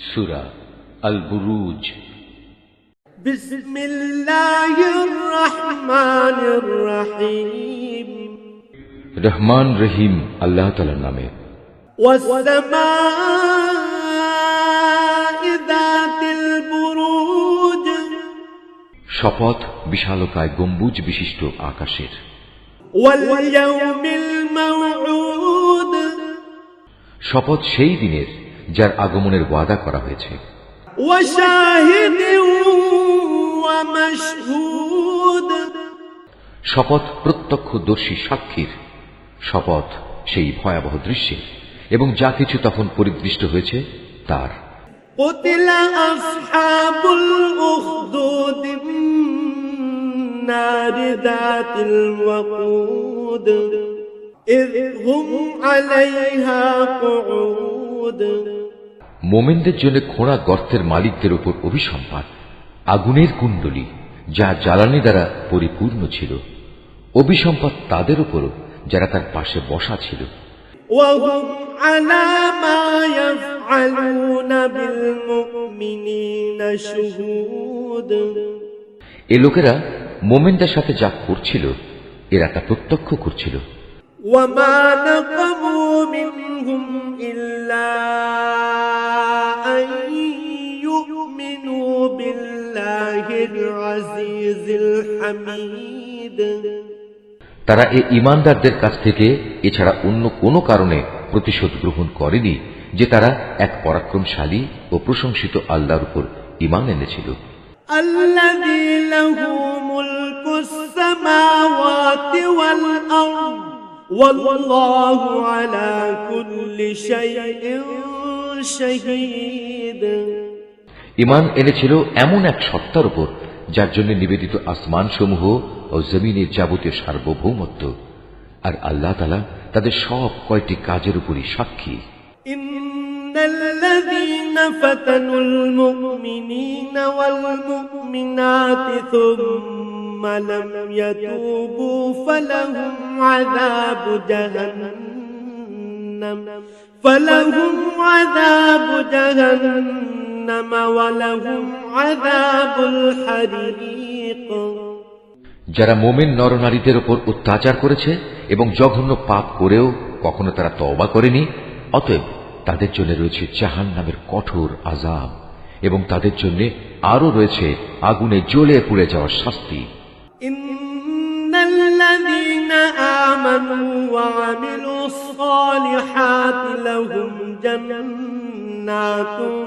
সূরা আল বুরুজ। বিসমিল্লাহির রহমানির রহিম। রহমান রহিম আল্লাহ তাআলার নামে। ওয়াস-সামাই যাতিল বুরুজ। শপথ বিশালকায় গম্বুজ বিশিষ্ট আকাশের। ওয়াল ইয়াউমিল মাউউদ। শপথ সেই দিনের যার আগমনের ওয়াদা করা হয়েছে। ওয়া শাহিদিন ওয়া মাশহুদ। শপথ প্রত্যক্ষদর্শী সাক্ষীর। শপথ সেই ভয়াবহ দৃশ্যের এবং যা কিছু তখন পরিদৃষ্ট হয়েছে তার। কুতিলা আসহাবুল উখদুদ নারি যাতিল ওয়াকুদ ইয হুম আলাইহা কুউদ। মোমেনদের জন্য খোঁড়া গর্তের মালিকদের উপর অভিসম্পাত আগুনের কুণ্ডলী যা জ্বালানি দ্বারা পরিপূর্ণ ছিল। অভিসম্পাত তাদের উপরও যারা তার পাশে বসা ছিল। ওয়াহুম আলা মা ইয়াফআলুনা বিল মুমিনিনা শুহুদ। এ লোকেরা মোমেনদের সাথে যা করছিল এরা তা প্রত্যক্ষ করছিল। ওয়া মা নাকামু মিনহুম ইল্লা আন ইউমিনু বিল্লাহিল আজিজিল হামিদ। তারা এই ঈমানদারদের কাছ থেকে এছাড়া অন্য কোনো কারণে প্রতিশোধ গ্রহণ করেনি যে তারা এক পরাক্রমশালী ও প্রশংসিত আল্লাহর উপর ঈমান এনেছিল। আল্লাযী লাহু মুলকুস সামাওয়াতি ওয়াল আরদ ওয়াল্লাহু আলা কুল্লি শাইইন শাহীদ। ঈমান এনেছিল এমন এক সত্তার উপর যার জন্য নিবেদিত আসমান সমূহ ও জমিনের যাবতীয় সার্বভৌমত্ব, আর আল্লাহ তাআলা তাদের সব কয়টি কাজের উপরই সাক্ষী। ইন্নাল্লাযীনা ফাতানুল মুমিনিনা ওয়াল মুমিনাতি থুম্মা লাম ইয়াতুবু ফালাহুম আযাবু জাহান্নাম ওয়া লাহুম আযাবুল হারিক। যারা মোমেন নরনারীদের উপর অত্যাচার করেছে এবং জঘন্য পাপ করেও কখনো তারা তওবা করেনি, অতএব তাদের জন্য রয়েছে জাহান্নামের কঠোর আযাব এবং তাদের জন্য আরো রয়েছে আগুনে জ্বলে পুড়ে যাওয়ার শাস্তি। ইন্নাল্লাযীনা আমানু ওয়া আমিলুস সালিহাতি লাহুম জান্নাতুন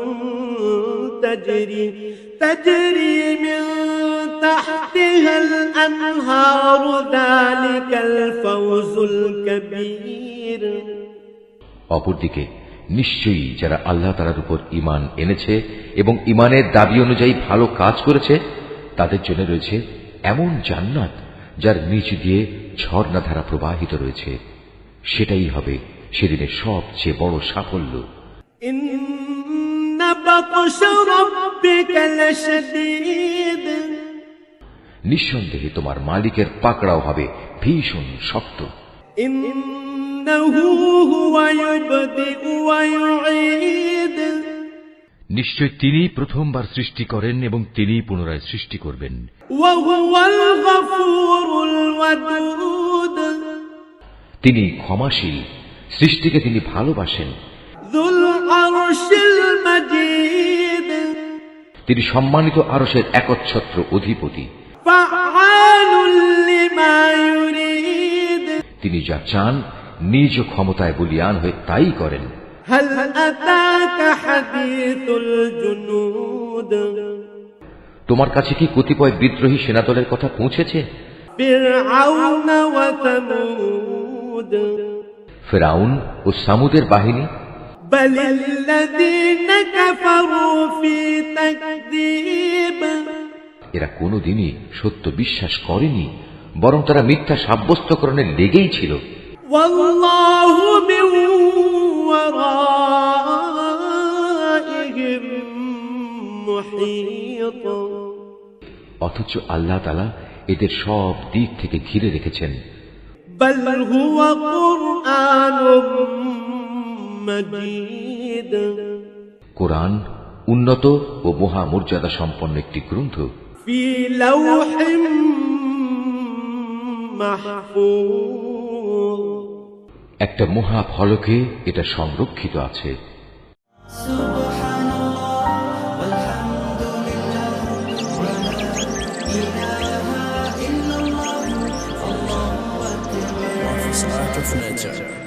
তাজরি মিন তাহতিহাল আনহারু যালিকাল ফাওজুল কাবীর। অপরদিকে নিশ্চয়ই যারা আল্লাহ তাআলার উপর ঈমান এনেছে এবং ঈমানের দাবি অনুযায়ী ভালো কাজ করেছে তাদের জন্য রয়েছে এমন জান্নাত যার নিচ দিয়ে ঝর্ণাধারা প্রবাহিত রয়েছে। সেটাই হবে সেদিনের সবচেয়ে বড় সাফল্য। ইন্না বাতশা রাব্বিকা লাশাদীদ। নিঃসন্দেহে তোমার মালিকের পাকড়াও হবে ভীষণ শক্ত। ইন্নাহু হুয়া ইউবদিউ ওয়া ইউঈদ। নিশ্চয় তিনি প্রথমবার সৃষ্টি করেন এবং তিনি পুনরায় সৃষ্টি করবেন। ওয়া হুয়াল গফুরুল ওয়াদুদ। তিনি ক্ষমাশীল, সৃষ্টিকে তিনি ভালোবাসেন। যুল আরশিল মাজিদ। তিনি সম্মানিত আরশের একচ্ছত্র অধিপতি। ফাআলুল লিমা ইউরিদ। তিনি যা চান নিজ ক্ষমতায় বলীয়ান হয়ে তাই করেন। হাল আতাকা হাদিসুল জুনুদ। তোমার কাছে কি কতিপয় বিদ্রোহী সেনাদলের কথা পৌঁছেছে? ফিরআউন ওয়া সামুদ। ফিরআউন ও সামুদের বাহিনী। বালিল্লাযীনা কাফারু ফি তাকযীব। এরা কোনোদিনই সত্য বিশ্বাস করেনি, বরং তারা মিথ্যা সাব্যস্তকরণে লেগেই ছিল। ওয়াল্লাহু মিন ওয়ারাইহিম মুহীত। অথচ আল্লাহ তাআলা এদের সব দিক থেকে ঘিরে রেখেছেন। বাল হুয়া কুরআনুম মাজিদ। কোরআন উন্নত ও মহামর্যাদা সম্পন্ন একটি গ্রন্থ في لوح محفوظ একটা মহা ফলকে এটা সংরক্ষিত আছে। Art of nature.